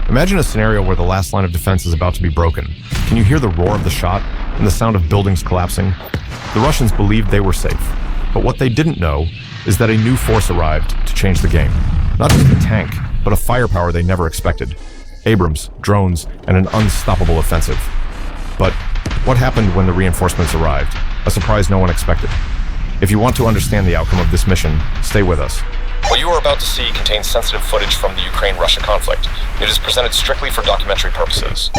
Imagine a scenario where the last line of defense is about to be broken. Can you hear the roar of the shot and the sound of buildings collapsing? The Russians believed they were safe, but what they didn't know is that a new force arrived to change the game. Not just a tank, but a firepower they never expected. Abrams, drones, and an unstoppable offensive. But what happened when the reinforcements arrived? A surprise no one expected. If you want to understand the outcome of this mission, stay with us. What you are about to see contains sensitive footage from the Ukraine-Russia conflict. It is presented strictly for documentary purposes.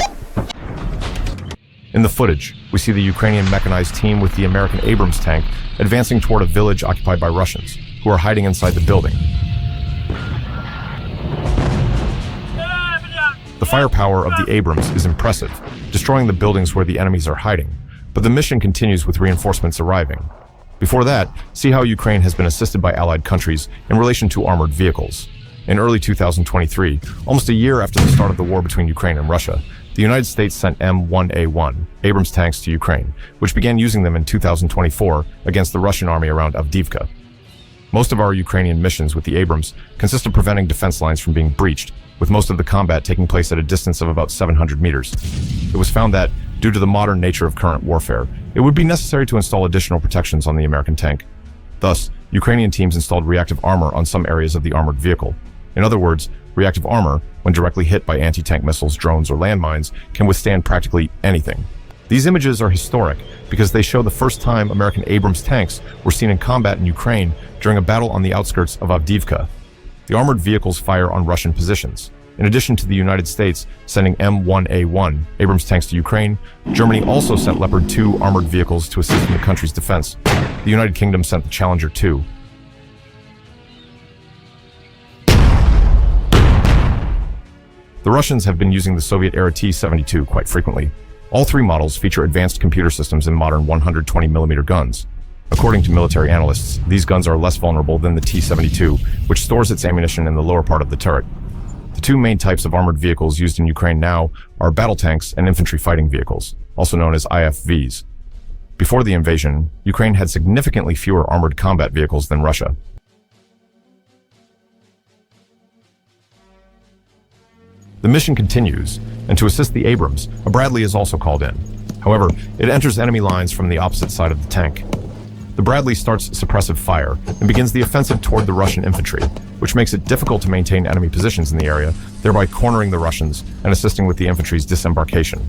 In the footage, we see the Ukrainian mechanized team with the American Abrams tank advancing toward a village occupied by Russians, who are hiding inside the building. The firepower of the Abrams is impressive, destroying the buildings where the enemies are hiding, but the mission continues with reinforcements arriving. Before that, see how Ukraine has been assisted by allied countries in relation to armored vehicles. In early 2023, almost a year after the start of the war between Ukraine and Russia, the United States sent M1A1 Abrams tanks to Ukraine, which began using them in 2024 against the Russian army around Avdiivka. Most of our Ukrainian missions with the Abrams consist of preventing defense lines from being breached, with most of the combat taking place at a distance of about 700 meters. It was found that, due to the modern nature of current warfare, it would be necessary to install additional protections on the American tank. Thus, Ukrainian teams installed reactive armor on some areas of the armored vehicle. In other words, reactive armor, when directly hit by anti-tank missiles, drones, or landmines, can withstand practically anything. These images are historic because they show the first time American Abrams tanks were seen in combat in Ukraine during a battle on the outskirts of Avdiivka. The armored vehicles fire on Russian positions. In addition to the United States sending M1A1 Abrams tanks to Ukraine, Germany also sent Leopard 2 armored vehicles to assist in the country's defense. The United Kingdom sent the Challenger 2. The Russians have been using the Soviet-era T-72 quite frequently. All three models feature advanced computer systems and modern 120mm guns. According to military analysts, these guns are less vulnerable than the T-72, which stores its ammunition in the lower part of the turret. The two main types of armored vehicles used in Ukraine now are battle tanks and infantry fighting vehicles, also known as IFVs. Before the invasion, Ukraine had significantly fewer armored combat vehicles than Russia. The mission continues, and to assist the Abrams, a Bradley is also called in. However, it enters enemy lines from the opposite side of the tank. The Bradley starts suppressive fire and begins the offensive toward the Russian infantry, which makes it difficult to maintain enemy positions in the area, thereby cornering the Russians and assisting with the infantry's disembarkation.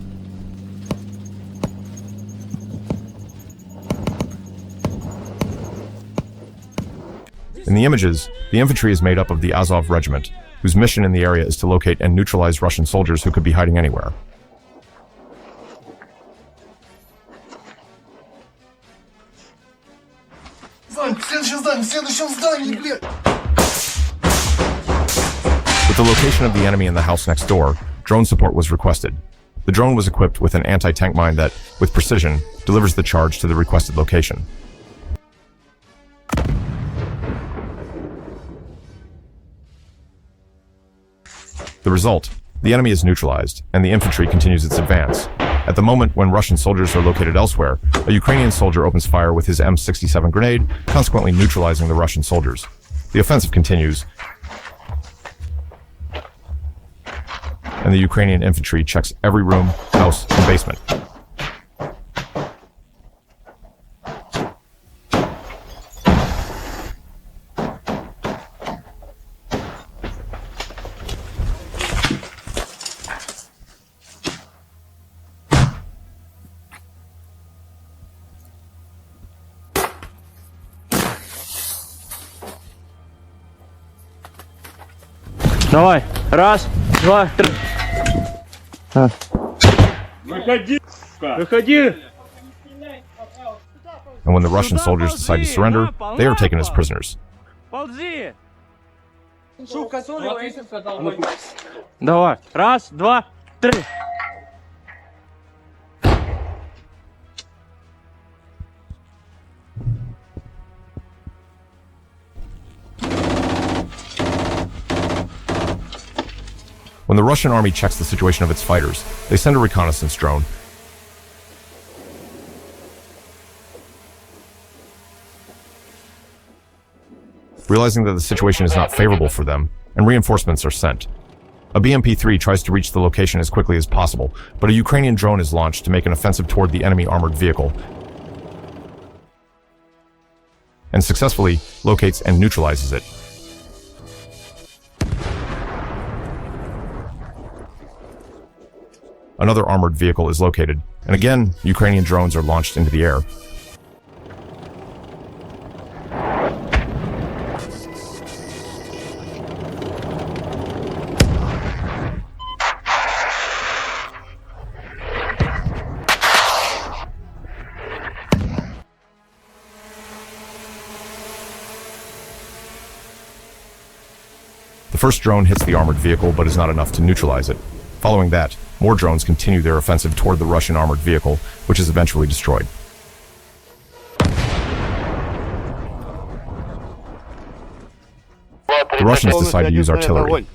In the images, the infantry is made up of the Azov regiment, whose mission in the area is to locate and neutralize Russian soldiers who could be hiding anywhere. With the location of the enemy in the house next door, drone support was requested. The drone was equipped with an anti-tank mine that, with precision, delivers the charge to the requested location. The result, the enemy is neutralized, and the infantry continues its advance. At the moment when Russian soldiers are located elsewhere, a Ukrainian soldier opens fire with his M67 grenade, consequently neutralizing the Russian soldiers. The offensive continues, and the Ukrainian infantry checks every room, house, and basement. Давай, раз, два, три. Выходи! And when the Russian soldiers decide to surrender, they are taken as prisoners. Ползи! Давай, раз, два, три. When the Russian army checks the situation of its fighters, they send a reconnaissance drone. Realizing that the situation is not favorable for them, and reinforcements are sent. A BMP-3 tries to reach the location as quickly as possible, but a Ukrainian drone is launched to make an offensive toward the enemy armored vehicle and successfully locates and neutralizes it. Another armored vehicle is located, and again, Ukrainian drones are launched into the air. The first drone hits the armored vehicle but is not enough to neutralize it. Following that, more drones continue their offensive toward the Russian armored vehicle, which is eventually destroyed. The Russians decide to use artillery.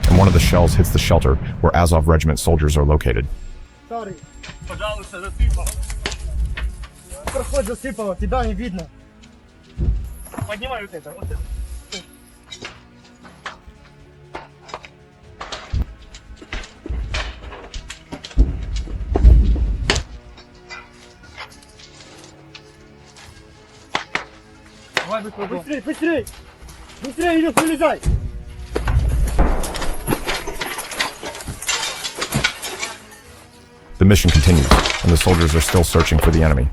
And one of the shells hits the shelter where Azov regiment soldiers are located. Пожалуйста, засыпал. Проход засыпало, тебя не видно. Поднимай вот это, вот это. Давай быстрее, быстрее! Быстрее, идет, вылезай! The mission continues, and the soldiers are still searching for the enemy.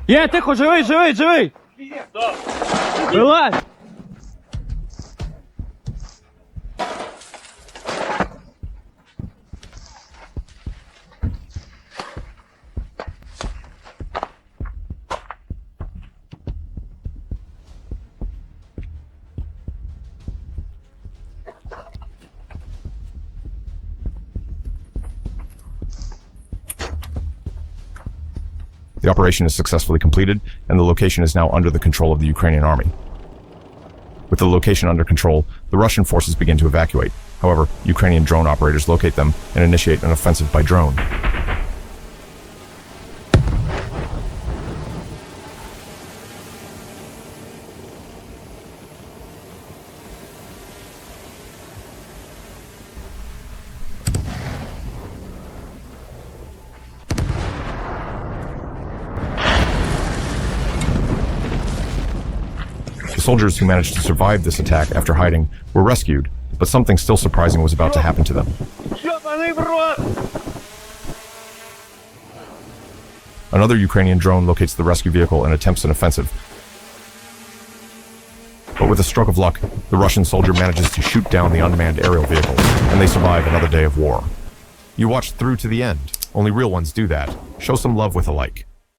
Є, тихо, живий, живий, живий! Вилазь! The operation is successfully completed, and the location is now under the control of the Ukrainian army. With the location under control, the Russian forces begin to evacuate. However, Ukrainian drone operators locate them and initiate an offensive by drone. The soldiers who managed to survive this attack after hiding were rescued, but something still surprising was about to happen to them. Another Ukrainian drone locates the rescue vehicle and attempts an offensive. But with a stroke of luck, the Russian soldier manages to shoot down the unmanned aerial vehicle, and they survive another day of war. You watched through to the end. Only real ones do that. Show some love with a like.